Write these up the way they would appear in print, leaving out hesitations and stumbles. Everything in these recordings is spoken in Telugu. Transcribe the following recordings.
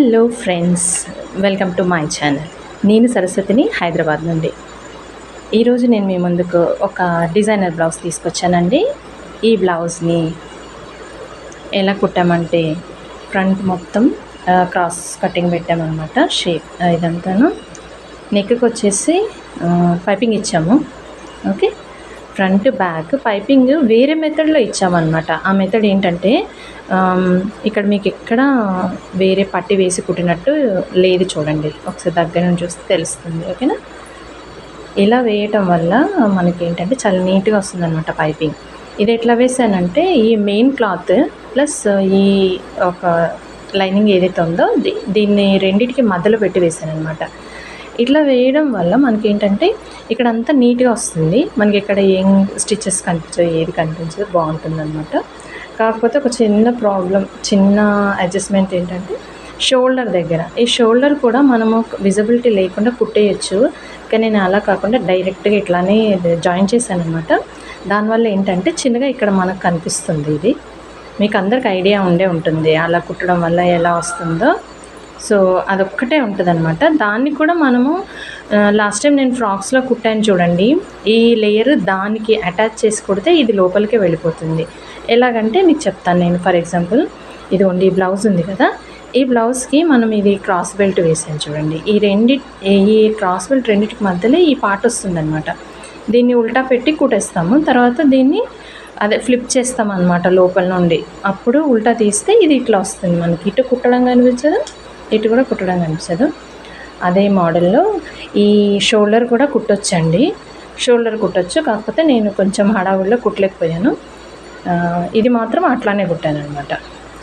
Hello friends, welcome to my channel. నేను సరస్వతిని, హైదరాబాద్ నుండి. ఈరోజు నేను మీ ముందుకు ఒక డిజైనర్ బ్లౌజ్ తీసుకొచ్చానండి. ఈ బ్లౌజ్ని ఎలా కుట్టామంటే ఫ్రంట్ మొత్తం క్రాస్ కటింగ్ పెట్టామన్నమాట. షేప్ ఇదంతాను నెక్కి వచ్చేసి పైపింగ్ ఇచ్చాము. ఓకే, ఫ్రంట్ బ్యాక్ పైపింగ్ వేరే మెథడ్లో ఇచ్చామన్నమాట. ఆ మెథడ్ ఏంటంటే ఇక్కడ మీకు ఎక్కడ వేరే పట్టి వేసి కుట్టినట్టు లేదు. చూడండి, ఒకసారి దగ్గర నుంచి చూస్తే తెలుస్తుంది. ఓకేనా, ఇలా వేయటం వల్ల మనకి ఏంటంటే చాలా నీట్గా వస్తుంది అనమాట పైపింగ్. ఇది ఎట్లా వేసానంటే ఈ మెయిన్ క్లాత్ ప్లస్ ఈ ఒక లైనింగ్ ఏదైతే ఉందో దీన్ని రెండింటికి మధ్యలో పెట్టి వేసాను అనమాట. ఇట్లా వేయడం వల్ల మనకి ఏంటంటే ఇక్కడ అంతా నీట్గా వస్తుంది. మనకి ఇక్కడ ఏం స్టిచెస్ కనిపించవు, ఏది కనిపించదు, బాగుంటుంది అనమాట. కాకపోతే ఒక చిన్న ప్రాబ్లం, చిన్న అడ్జస్ట్మెంట్ ఏంటంటే షోల్డర్ దగ్గర. ఈ షోల్డర్ కూడా మనము విజిబిలిటీ లేకుండా కుట్టేయచ్చు, కానీ నేను అలా కాకుండా డైరెక్ట్గా ఇట్లానే జాయిన్ చేశాను అనమాట. దానివల్ల ఏంటంటే చిన్నగా ఇక్కడ మనకు కనిపిస్తుంది. ఇది మీకు అందరికి ఐడియా ఉండే ఉంటుంది అలా కుట్టడం వల్ల ఎలా వస్తుందో. సో అదొక్కటే ఉంటుంది అనమాట. దాన్ని కూడా మనము లాస్ట్ టైం నేను ఫ్రాక్స్లో కుట్టాను చూడండి, ఈ లేయర్ దానికి అటాచ్ చేసి కుడితే ఇది లోపలికే వెళ్ళిపోతుంది. ఎలాగంటే మీకు చెప్తాను నేను. ఫర్ ఎగ్జాంపుల్, ఇదిగోండి ఈ బ్లౌజ్ ఉంది కదా, ఈ బ్లౌజ్కి మనం ఇది క్రాస్ బెల్ట్ వేసాను చూడండి. ఈ క్రాస్ బెల్ట్ రెండింటికి మధ్యలో ఈ పార్ట్ వస్తుందన్నమాట. దీన్ని ఉల్టా పెట్టి కుట్టేస్తాము. తర్వాత దీన్ని ఫ్లిప్ చేస్తాం అనమాట లోపల నుండి. అప్పుడు ఉల్టా తీస్తే ఇది ఇట్లా వస్తుంది మనకి. ఇటు కుట్టడం కనిపించదు, ఇటు కూడా కుట్టడం కనిపించదు. అదే మోడల్లో ఈ షోల్డర్ కూడా కుట్టొచ్చండి. షోల్డర్ కుట్టొచ్చు, కాకపోతే నేను కొంచెం హడావుడిలో కుట్టలేకపోయాను. ఇది మాత్రం అట్లానే కుట్టాను అనమాట.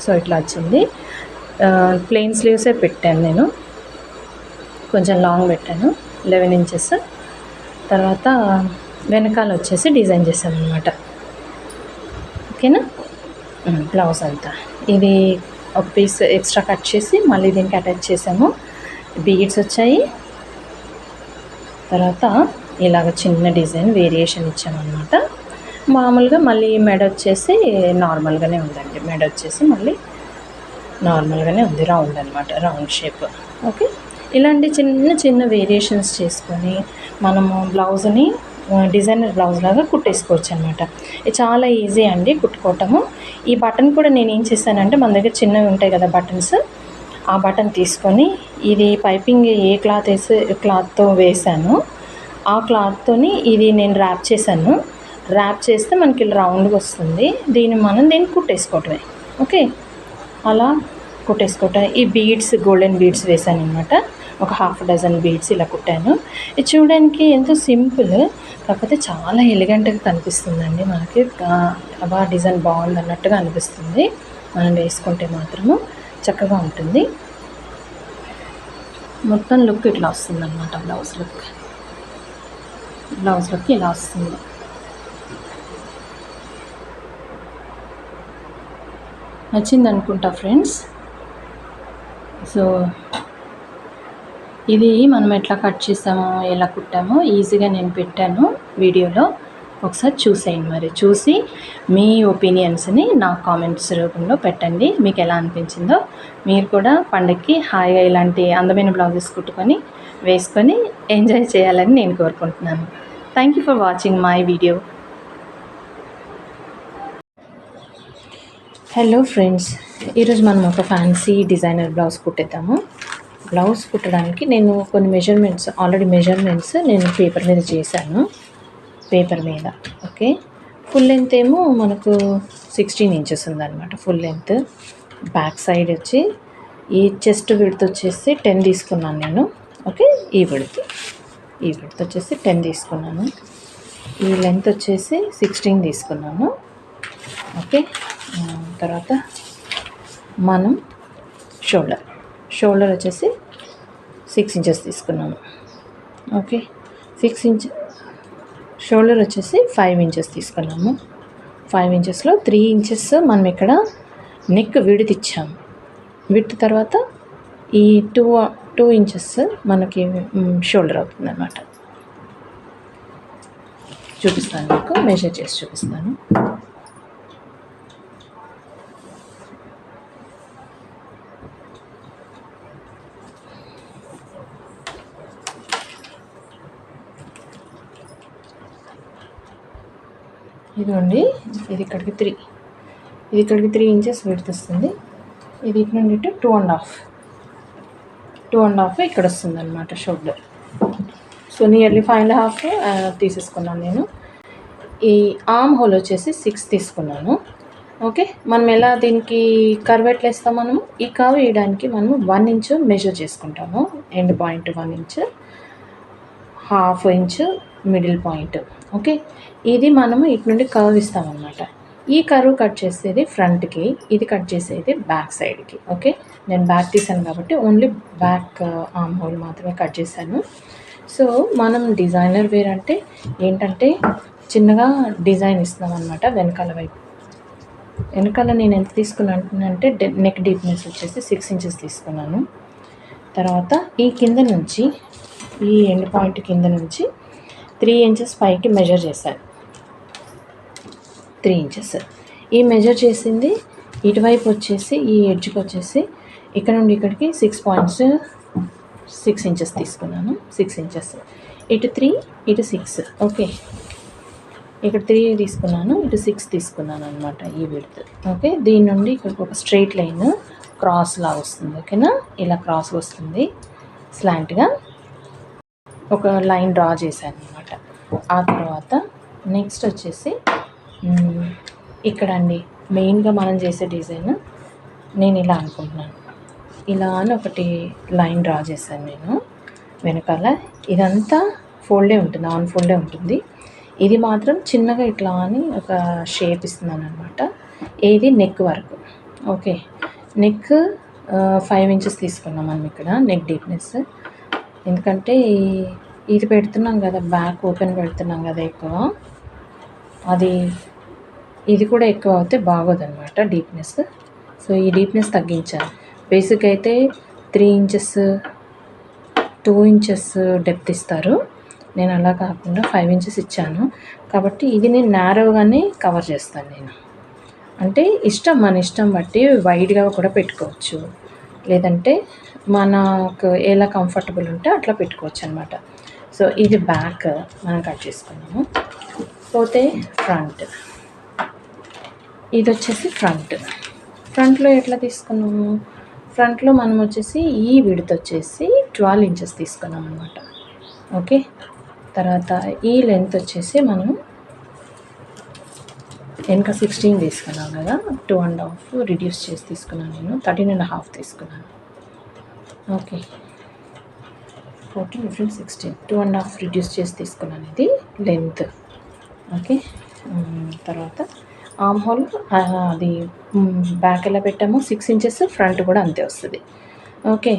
సో ఇట్లా వచ్చింది. ప్లెయిన్ స్లీవ్సే పెట్టాను నేను, కొంచెం లాంగ్ పెట్టాను, 11 ఇంచెస్. తర్వాత వెనకాల వచ్చేసి డిజైన్ చేశాను అనమాట. ఓకేనా, బ్లౌజ్ అంతా ఇది ఒక పీస్ ఎక్స్ట్రా కట్ చేసి మళ్ళీ దీనికి అటాచ్ చేసాము. బీడ్స్ వచ్చాయి. తర్వాత ఇలాగ చిన్న డిజైన్ వేరియేషన్ ఇచ్చామన్నమాట. మామూలుగా మళ్ళీ మెడ వచ్చేసి నార్మల్గానే ఉందండి. మెడ వచ్చేసి మళ్ళీ నార్మల్గానే ఉంది, రౌండ్ అనమాట, రౌండ్ షేప్. ఓకే, ఇలాంటి చిన్న చిన్న వేరియేషన్స్ చేసుకొని మనము బ్లౌజ్ని డిజైనర్ బ్లౌజ్ లాగా కుట్టేసుకోవచ్చు అనమాట. ఇది చాలా ఈజీ అండి కుట్టుకోవటము. ఈ బటన్ కూడా నేను ఏం చేశానంటే, మన దగ్గర చిన్నవి ఉంటాయి కదా బటన్స్, ఆ బటన్ తీసుకొని ఇది పైపింగ్ ఏ క్లాత్తో వేసాను ఆ క్లాత్తోని ఇది నేను ర్యాప్ చేశాను. ర్యాప్ చేస్తే మనకి రౌండ్గా వస్తుంది. దీన్ని కుట్టేసుకోవటమే. ఓకే, అలా కుట్టేసుకోవటం. ఈ బీడ్స్, గోల్డెన్ బీడ్స్ వేసాను అనమాట. ఒక ½ డజన్ బీడ్స్ ఇలా కుట్టాను. ఇది చూడడానికి ఎంతో సింపుల్, కాకపోతే చాలా ఎలిగెంట్గా కనిపిస్తుందండి మనకి. అబ్బా డిజైన్ బాగుంది అన్నట్టుగా అనిపిస్తుంది. మనం వేసుకుంటే మాత్రము చక్కగా ఉంటుంది. మొత్తం లుక్ ఇట్లా వస్తుంది అనమాట. బ్లౌజ్ లుక్ ఇలా వస్తుంది. నచ్చింది అనుకుంటా ఫ్రెండ్స్. సో ఇది మనం ఎట్లా కట్ చేసామో, ఎలా కుట్టామో ఈజీగా నేను పెట్టాను వీడియోలో. ఒకసారి చూసేయండి. మరి చూసి మీ ఒపీనియన్స్ని నా కామెంట్స్ రూపంలో పెట్టండి. మీకు ఎలా అనిపించిందో. మీరు కూడా పండగకి హాయిగా ఇలాంటి అందమైన బ్లౌజెస్ కుట్టుకొని వేసుకొని ఎంజాయ్ చేయాలని నేను కోరుకుంటున్నాను. Thank you for watching my video. Hello friends, ఈరోజు మనం ఒక ఫ్యాన్సీ డిజైనర్ బ్లౌజ్ కుట్టేద్దాము. బ్లౌజ్ కుట్టడానికి నేను కొన్ని మెజర్మెంట్స్ నేను పేపర్ మీద చేశాను. పేపర్ మీద ఓకే, ఫుల్ లెంత్ ఏమో మనకు 16 ఇంచెస్ ఉందన్నమాట. Full length. బ్యాక్ సైడ్ వచ్చి ఈ చెస్ట్ విడ్త్ వచ్చేసి 10 తీసుకున్నాను నేను. ఓకే, ఈ విడ్త్ వచ్చేసి 10 తీసుకున్నాను. ఈ లెంత్ వచ్చేసి 16 తీసుకున్నాను. ఓకే, తర్వాత మనం షోల్డర్ వచ్చేసి 6 ఇంచెస్ తీసుకున్నాము. ఓకే, 6 ఇంచ్ షోల్డర్ వచ్చేసి 5 ఇంచెస్ తీసుకున్నాము. 5 ఇంచెస్లో 3 ఇంచెస్ మనం ఇక్కడ నెక్ విడ్త్ ఇచ్చాము. విడ్త్ తర్వాత ఈ 2 ఇంచెస్ మనకి షోల్డర్ అవుతుంది అన్నమాట. చూపిస్తాను, మీకు మెజర్ చేసి చూపిస్తాను. ఇదిగోండి, ఇది ఇక్కడికి 3, ఇది ఇక్కడికి 3 ఇంచెస్ విడ్త్ వస్తుంది. ఇది ఇటు నుండి ఇటు 2.5 ఇక్కడ వస్తుంది అనమాట షోల్డర్. సో నియర్లీ 5.5 తీసేసుకున్నాను నేను. ఈ ఆర్మ్ హోల్ వచ్చేసి 6 తీసుకున్నాను. ఓకే, మనం ఎలా దీనికి కర్వ్ ఎట్లా వేస్తాం, మనము ఈ కర్వ్ వేయడానికి మనము 1 ఇంచ్ మెజర్ చేసుకుంటాము. End point 1 inch, 1/2 inch middle point. Okay, ఇది మనము ఇటు నుండి కర్వ్ ఇస్తామన్నమాట. ఈ కర్వ్ కట్ చేసేది ఫ్రంట్కి, ఇది కట్ చేసేది బ్యాక్ సైడ్కి. ఓకే, నేను బ్యాక్ తీసాను కాబట్టి ఓన్లీ బ్యాక్ ఆర్మ్ హోల్ మాత్రమే కట్ చేశాను. సో మనం డిజైనర్ వేర్ అంటే ఏంటంటే చిన్నగా డిజైన్ ఇస్తాం అనమాట వెనకాల వైపు. వెనకాల నేను ఎంత తీసుకున్నానంటే నెక్ డీప్నెస్ వచ్చేసి 6 ఇంచెస్ తీసుకున్నాను. తర్వాత ఈ కింద నుంచి, ఈ ఎండ్ పాయింట్ కింద నుంచి 3 ఇంచెస్ పైకి మెజర్ చేశాను. 3 ఇంచెస్ ఈ మెజర్ చేసింది ఇటువైపు వచ్చేసి ఈ ఎడ్జ్కి వచ్చేసి ఇక్కడ నుండి ఇక్కడికి 6 ఇంచెస్ తీసుకున్నాను. 6 ఇంచెస్ ఇటు 3 ఇటు 6. ఓకే, ఇక్కడ 3 తీసుకున్నాను, ఇటు 6 తీసుకున్నాను అనమాట ఈ విడ్త్. ఓకే, దీని నుండి ఇక్కడికి ఒక స్ట్రైట్ లైన్ క్రాస్ లాగా వస్తుంది. ఓకేనా, ఇలా క్రాస్ వస్తుంది స్లాంట్గా ఒక లైన్ డ్రా చేశాను అనమాట. ఆ తర్వాత నెక్స్ట్ వచ్చేసి ఇక్కడ అండి మెయిన్గా మనం చేసే డిజైన్ నేను ఇలా అనుకుంటున్నాను. ఇలా అని ఒకటి లైన్ డ్రా చేశాను నేను వెనకాల. ఇదంతా ఫోల్డే ఉంటుంది, ఆన్ ఫోల్డే ఉంటుంది. ఇది మాత్రం చిన్నగా ఇట్లా అని ఒక షేప్ ఇస్తున్నాను అనమాట. ఏది నెక్ వరకు. ఓకే, నెక్ 5 ఇంచెస్ తీసుకున్నాం మనం ఇక్కడ నెక్ డీప్నెస్. ఎందుకంటే ఇది పెడుతున్నాం కదా, బ్యాక్ ఓపెన్ పెడుతున్నాం కదా ఎక్కువ, అది ఇది కూడా ఎక్కువ అవుతే బాగోదన్నమాట డీప్నెస్. సో ఈ డీప్నెస్ తగ్గించాను. బేసిక్ అయితే 3 ఇంచెస్ 2 ఇంచెస్ డెప్త్ ఇస్తారు, నేను అలా కాకుండా 5 ఇంచెస్ ఇచ్చాను. కాబట్టి ఇది నేను నారోగానే కవర్ చేస్తాను నేను. అంటే మన ఇష్టం బట్టి వైడ్గా కూడా పెట్టుకోవచ్చు, లేదంటే మనకు ఎలా కంఫర్టబుల్ ఉంటే అట్లా పెట్టుకోవచ్చు అనమాట. సో ఇది బ్యాక్ మనం కట్ చేసుకున్నాము. పోతే ఫ్రంట్, ఇది వచ్చేసి ఫ్రంట్లో ఎట్లా తీసుకున్నాము, ఫ్రంట్లో మనం వచ్చేసి ఈ విడ్త్ వచ్చేసి 12 ఇంచెస్ తీసుకున్నాం అనమాట. ఓకే, తర్వాత ఈ లెంత్ వచ్చేసి మనం వెనక 16 తీసుకున్నాం కదా, 2.5 రిడ్యూస్ చేసి తీసుకున్నాను నేను, 13.5 తీసుకున్నాను. ఓకే, 14, 15, 16, 2.5 రిడ్యూస్ చేసి తీసుకున్నాను ఇది లెంత్. ఓకే, తర్వాత ఆర్మ్ హోల్ అది బ్యాక్ ఎలా పెట్టామో 6 ఇంచెస్, ఫ్రంట్ కూడా అంతే వస్తుంది. ఓకే,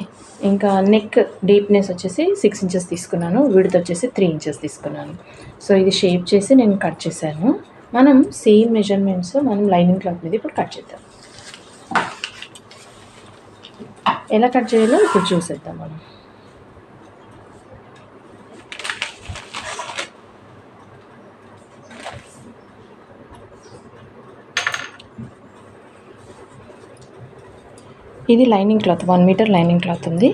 ఇంకా నెక్ డీప్నెస్ వచ్చేసి 6 ఇంచెస్ తీసుకున్నాను, విడ్త్ వచ్చేసి 3 ఇంచెస్ తీసుకున్నాను. సో ఇది షేప్ చేసి నేను కట్ చేశాను. మనం సేమ్ మెజర్మెంట్స్ మనం లైనింగ్ క్లాత్ మీద ఇప్పుడు కట్ చేద్దాం. ఎలా కట్ చేయాలో ఇప్పుడు చూసేద్దాం మనం. ఇది lining cloth, 1 meter lining cloth ఉంది.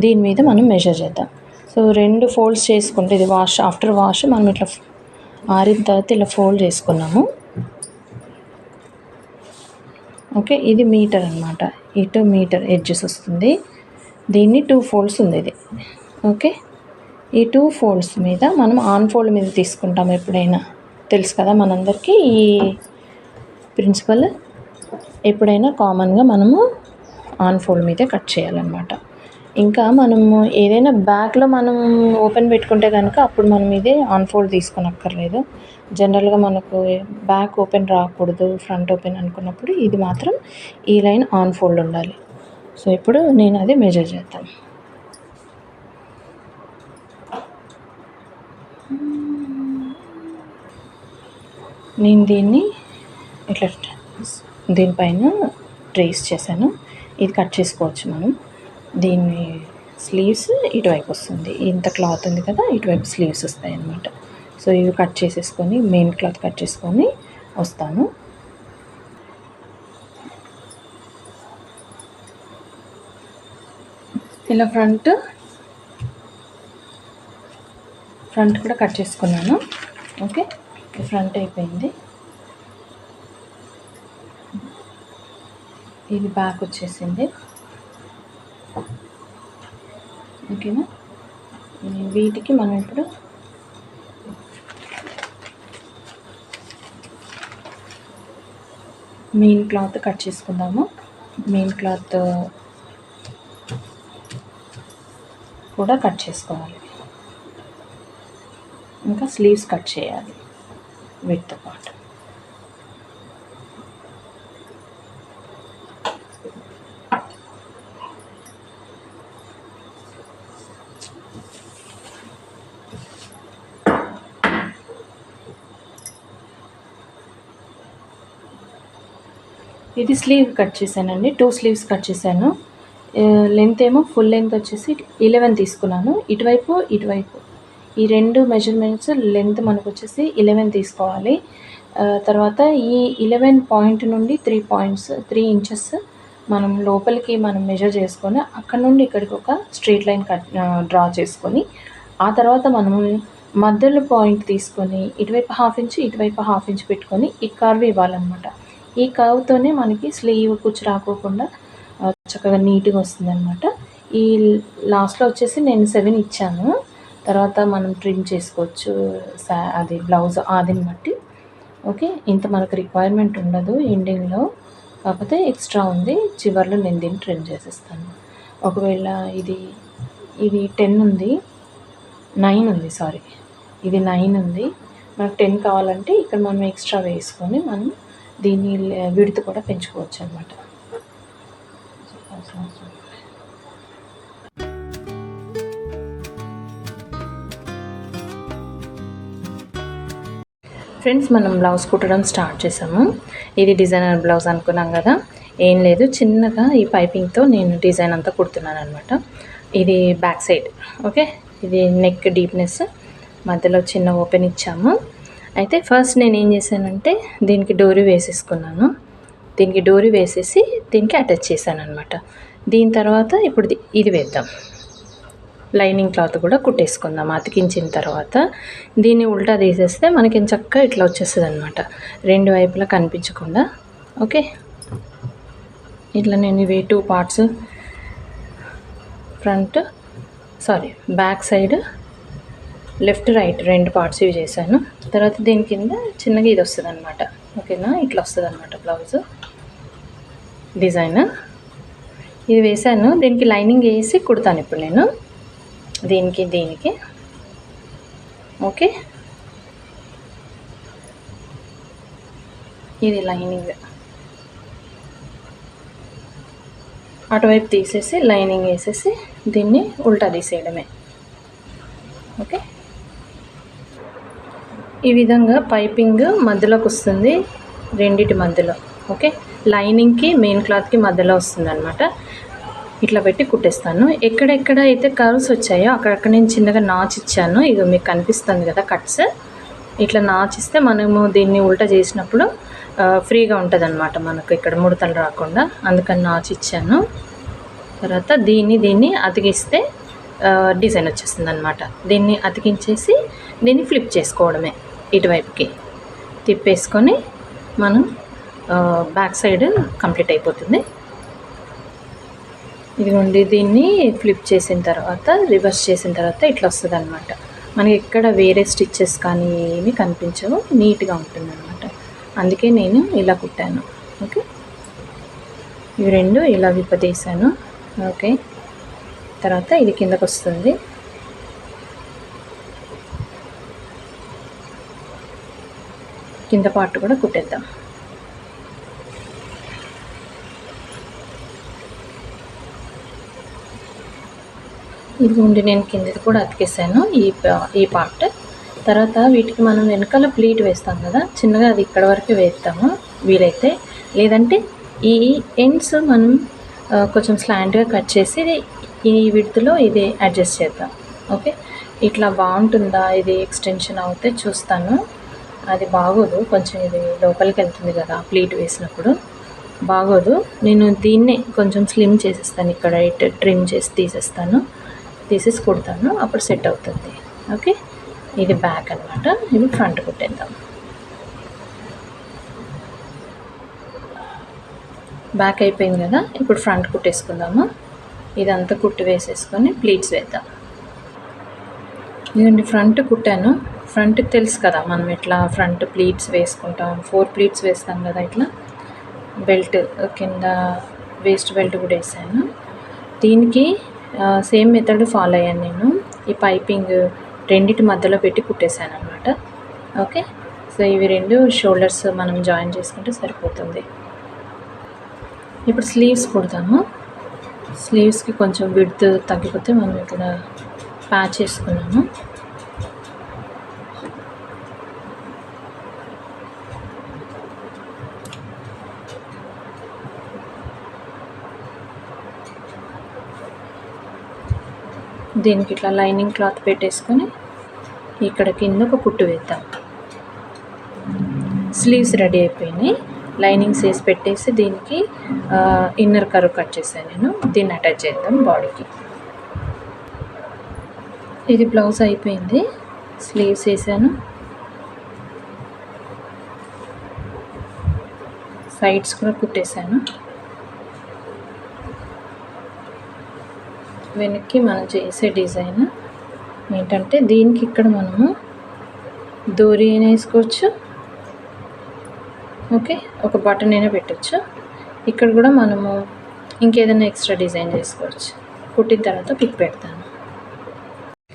దీని మీద మనం మెజర్ చేద్దాం. సో 2 ఫోల్డ్స్ చేసుకుంటే, ఇది ఆఫ్టర్ వాష్ మనం ఇట్లా ఆరిన తర్వాత ఇలా ఫోల్డ్ చేసుకున్నాము. ఓకే, ఇది మీటర్ అనమాట, ఇటు మీటర్ ఎడ్జెస్ వస్తుంది. దీన్ని 2 ఫోల్డ్స్ ఉంది ఇది. ఓకే, ఈ 2 ఫోల్డ్స్ మీద మనం ఆన్ ఫోల్డ్ మీద తీసుకుంటాం ఎప్పుడైనా, తెలుసు కదా మనందరికీ ఈ ప్రిన్సిపల్. ఎప్పుడైనా కామన్గా మనము ఆన్ ఫోల్డ్ మీదే కట్ చేయాలన్నమాట. ఇంకా మనము ఏదైనా బ్యాక్లో మనం ఓపెన్ పెట్టుకుంటే కనుక అప్పుడు మనం ఇదే ఆన్ ఫోల్డ్ తీసుకోనక్కర్లేదు. జనరల్గా మనకు బ్యాక్ ఓపెన్ రాకూడదు, ఫ్రంట్ ఓపెన్ అనుకున్నప్పుడు ఇది మాత్రం ఈ లైన్ ఆన్ ఫోల్డ్ ఉండాలి. సో ఇప్పుడు నేను అది మెజర్ చేద్దాం. నేను దీన్ని ఇట్లా దీనిపైన ట్రేస్ చేశాను. ఇది కట్ చేసుకోవచ్చు మనం. దీన్ని స్లీవ్స్ ఇటువైపు వస్తుంది, ఇంత క్లాత్ ఉంది కదా, ఇటువైపు స్లీవ్స్ వస్తాయి అన్నమాట. సో ఇవి కట్ చేసేసుకొని మెయిన్ క్లాత్ కట్ చేసుకొని వస్తాను. ఇలా ఫ్రంట్ కూడా కట్ చేసుకున్నాను. ఓకే, ఫ్రంట్ అయిపోయింది. ఇది బ్యాక్ వచ్చేసింది. ఓకేనా. వీటికి మనం ఇప్పుడు మెయిన్ క్లాత్ కట్ చేసుకుందాము. మెయిన్ క్లాత్ కూడా కట్ చేసుకోవాలి. ఇంకా స్లీవ్స్ కట్ చేయాలి వీటితో పాటు. ఇది స్లీవ్ కట్ చేశానండి. 2 స్లీవ్స్ కట్ చేశాను. లెంత్ ఏమో ఫుల్ లెంత్ వచ్చేసి 11 తీసుకున్నాను. ఇటువైపు ఇటువైపు ఈ 2 మెజర్మెంట్స్ లెంత్ మనకు వచ్చేసి 11 తీసుకోవాలి. తర్వాత ఈ 11 పాయింట్ నుండి 3 ఇంచెస్ మనం లోపలికి మనం మెజర్ చేసుకొని అక్కడ నుండి ఇక్కడికి ఒక స్ట్రైట్ లైన్ డ్రా చేసుకొని ఆ తర్వాత మనము మధ్యలో పాయింట్ తీసుకొని ఇటువైపు 1/2 ఇంచ్ ఇటువైపు 1/2 ఇంచ్ పెట్టుకొని ఈ కర్వ్ ఇవ్వాలన్నమాట. ఈ కర్వ్తోనే మనకి స్లీవ్ కుచ్చు రాకోకుండా చక్కగా నీట్గా వస్తుందన్నమాట. ఈ లాస్ట్లో వచ్చేసి నేను 7 ఇచ్చాను. తర్వాత మనం ట్రిమ్ చేసుకోవచ్చు అది బ్లౌజ్ ఆదిని బట్టి. ఓకే, ఇంత మనకు రిక్వైర్మెంట్ ఉండదు ఎండింగ్లో, కాకపోతే ఎక్స్ట్రా ఉంది. చివర్లో నేను దీన్ని ట్రిమ్ చేసేస్తాను. ఒకవేళ ఇది 10 ఉంది, 9 ఉంది, సారీ ఇది 9 ఉంది. మనకు 10 కావాలంటే ఇక్కడ మనం ఎక్స్ట్రా వేసుకొని మనం దీన్ని విడ్త్ కూడా పెంచుకోవచ్చు అన్నమాట. ఫ్రెండ్స్, మనం బ్లౌజ్ కుట్టడం స్టార్ట్ చేసాము. ఇది డిజైనర్ బ్లౌజ్ అనుకున్నాం కదా, ఏం లేదు, చిన్నగా ఈ పైపింగ్తో నేను డిజైన్ అంతా కుడుతున్నాను అనమాట. ఇది బ్యాక్ సైడ్. ఓకే, ఇది నెక్ డీప్నెస్, మధ్యలో చిన్న ఓపెన్ ఇచ్చాము. అయితే ఫస్ట్ నేను ఏం చేశానంటే దీనికి డోరీ వేసేసుకున్నాను. దీనికి డోరీ వేసేసి దీనికి అటాచ్ చేశాను అనమాట. దీని తర్వాత ఇప్పుడు ఇది వేద్దాం. లైనింగ్ క్లాత్ కూడా కుట్టేసుకుందాం. అతికించిన తర్వాత దీన్ని ఉల్టా తీసేస్తే మనకి చక్కగా ఇట్లా వచ్చేస్తుంది అనమాట, 2 వైపులా కనిపించకుండా. ఓకే, ఇట్లా నేను ఇవి 2 parts back side left right 2 parts ఇవి చేశాను. తర్వాత దీని కింద చిన్నగా ఇది వస్తుంది అనమాట. ఓకేనా, ఇట్లా వస్తుంది అనమాట బ్లౌజ్ డిజైన్. ఇది వేసాను. దీనికి లైనింగ్ వేసి కుడతాను ఇప్పుడు నేను దీనికి. ఓకే, ఇది లైనింగ్ అటువైపు తీసేసి లైనింగ్ వేసేసి దీన్ని ఉల్టా తీసేయడమే. ఓకే, ఈ విధంగా పైపింగ్ మధ్యలోకి వస్తుంది, రెండిటి మధ్యలో. ఓకే, లైనింగ్కి మెయిన్ క్లాత్కి మధ్యలో వస్తుంది అనమాట. ఇట్లా పెట్టి కుట్టేస్తాను. ఎక్కడెక్కడ అయితే కర్వ్స్ వచ్చాయో అక్కడక్కడ నేను చిన్నగా నాచ్ ఇచ్చాను. ఇక మీకు కనిపిస్తుంది కదా కట్స్. ఇట్లా నాచ్ ఇస్తే మనము దీన్ని ఉల్టా చేసినప్పుడు ఫ్రీగా ఉంటుంది అనమాట, మనకు ఇక్కడ ముడతలు రాకుండా. అందుకని నాచ్ ఇచ్చాను. తర్వాత దీన్ని అతికిస్తే డిజైన్ వచ్చేస్తుంది అనమాట. దీన్ని అతికించేసి దీన్ని ఫ్లిప్ చేసుకోవడమే, ఇటువైపుకి తిప్పేసుకొని మనం బ్యాక్ సైడ్ కంప్లీట్ అయిపోతుంది. ఇదిగోండి, దీన్ని ఫ్లిప్ చేసిన తర్వాత రివర్స్ చేసిన తర్వాత ఇట్లా వస్తుంది అనమాట. మనకి ఎక్కడ వేరే స్టిచ్చెస్ కానీ ఏమీ కనిపించవు, నీట్గా ఉంటుంది అనమాట. అందుకే నేను ఇలా కుట్టాను. ఓకే, ఇవి 2 ఇలా విప్పతీసాను. ఓకే, తర్వాత ఇది కిందకు వస్తుంది. కింద పార్ట్ కూడా కుట్టేద్దాం. ఇదిగోండి, నేను కిందది కూడా అతికేసాను ఈ పార్ట్. తర్వాత వీటికి మనం వెనకాల ప్లీట్ వేస్తాం కదా, చిన్నగా అది ఇక్కడ వరకు వేస్తాము వీలైతే. లేదంటే ఈ ఎండ్స్ మనం కొంచెం స్లాంట్గా కట్ చేసి ఈ విడ్త్లో ఇది అడ్జస్ట్ చేద్దాం. ఓకే, ఇట్లా బాగుంటుందా? ఇది ఎక్స్టెన్షన్ అవుతే చూస్తాను. అది బాగోదు, కొంచెం ఇది లోపలికి వెళ్తుంది కదా ప్లీట్ వేసినప్పుడు, బాగోదు. నేను దీన్నే కొంచెం స్లిమ్ చేసేస్తాను, ఇక్కడ ట్రిమ్ చేసి తీసేసి కుడతాను, అప్పుడు సెట్ అవుతుంది. ఓకే, ఇది బ్యాక్ అనమాట. ఇప్పుడు ఫ్రంట్ కుట్టేద్దాం. బ్యాక్ అయిపోయింది కదా, ఇప్పుడు ఫ్రంట్ కుట్టేసుకుందాము. ఇదంతా కుట్టి వేసేసుకొని ప్లీట్స్ వేద్దాం. ఇదండి ఫ్రంట్ కుట్టాను. ఫ్రంట్కి తెలుసు కదా మనం ఎట్లా ఫ్రంట్ ప్లీట్స్ వేసుకుంటాం. 4 ప్లీట్స్ వేస్తాం కదా. ఇట్లా బెల్ట్ కింద వేస్ట్ బెల్ట్ కూడా వేసాను. దీనికి సేమ్ మెథడ్ ఫాలో అయ్యాను నేను. ఈ పైపింగ్ రెండిటి మధ్యలో పెట్టి కుట్టేశాను అనమాట. ఓకే, సో ఇవి 2 షోల్డర్స్ మనం జాయిన్ చేసుకుంటే సరిపోతుంది. ఇప్పుడు స్లీవ్స్ కుడతాము. స్లీవ్స్కి కొంచెం విడ్త్ తగ్గిపోతే మనం ఇక్కడ ప్యాచ్ చేసుకున్నాము. దీనికి ఇట్లా లైనింగ్ క్లాత్ పెట్టేసుకొని ఇక్కడ కింద ఒక కుట్టు వేద్దాం. స్లీవ్స్ రెడీ అయిపోయినాయి. లైనింగ్స్ వేసి పెట్టేసి దీనికి ఇన్నర్ కర్వ్ కట్ చేశాను నేను. దీన్ని అటాచ్ చేద్దాం బాడీకి. ఇది బ్లౌజ్ అయిపోయింది. స్లీవ్స్ వేసాను, సైడ్స్ కూడా కుట్టేశాను. వెనక్కి మనం చేసే డిజైన్ ఏంటంటే దీనికి ఇక్కడ మనము దోరీ అయినా వేసుకోవచ్చు. ఓకే, ఒక బటన్ అయినా పెట్టచ్చు. ఇక్కడ కూడా మనము ఇంకేదైనా ఎక్స్ట్రా డిజైన్ చేసుకోవచ్చు. కుట్టిన తర్వాత పిక్ పెడతాను.